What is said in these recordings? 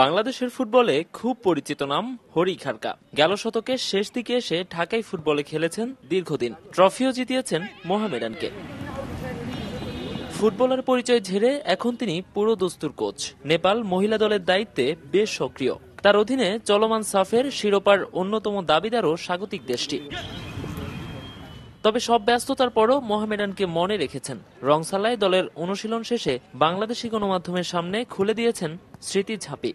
বাংলাদেশের ফুটবলে খুব পরিচিত নাম হরি খারকা। গেল শতকের শেষ দিকে এসে ঢাকাই ফুটবলে খেলেছেন দীর্ঘদিন, ট্রফিও জিতিয়েছেন মোহামেডানকে। ফুটবলার পরিচয় ঝেড়ে এখন তিনি পুরো দস্তুর কোচ। নেপাল মহিলা দলের দায়িত্বে বেশ সক্রিয়। তার অধীনে চলমান সাফের শিরোপার অন্যতম দাবিদারও স্বাগতিক দেশটি। তবে সব ব্যস্ততার পরও মোহামেডানকে মনে রেখেছেন। রংসালায় দলের অনুশীলন শেষে বাংলাদেশি গণমাধ্যমের সামনে খুলে দিয়েছেন স্মৃতির ঝাঁপি।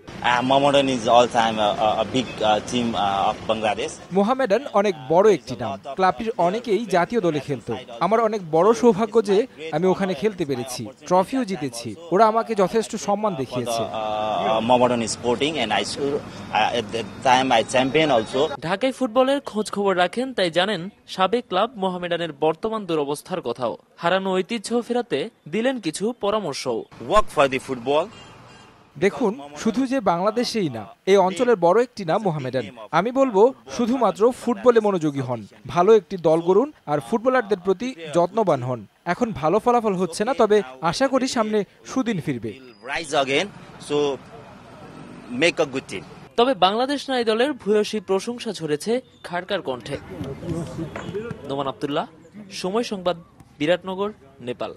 মোহামেডান অনেক বড় একটি নাম, ক্লাবটির অনেকেই জাতীয় দলে খেলতো। আমার অনেক বড় সৌভাগ্য যে আমি ওখানে খেলতে পেরেছি, ট্রফিও জিতেছি। ওরা আমাকে যথেষ্ট সম্মান দেখিয়েছে। ঢাকায় ফুটবলের খোঁজ খবর রাখেন, তাই জানেন সাবেক ক্লাব মোহামেডানের বর্তমান দুরবস্থার কথাও। হারানো ঐতিহ্য ফেরাতে দিলেন কিছু পরামর্শও। দেখুন, শুধু যে বাংলাদেশেই না, এই অঞ্চলের বড় একটি নাম মোহামেডান। আমি বলবো শুধুমাত্র ফুটবলে মনোযোগী হন, ভালো একটি দল গড়ুন আর ফুটবলারদের প্রতি যত্নবান হন। এখন ভালো ফলাফল হচ্ছে না, তবে আশা করি সামনে সুদিন ফিরবে। তবে বাংলাদেশ নারী দলের ভূয়সী প্রশংসা ঝরেছে খারকার কণ্ঠে। নোমান আব্দুল্লাহ, সময় সংবাদ, বিরাটনগর, নেপাল।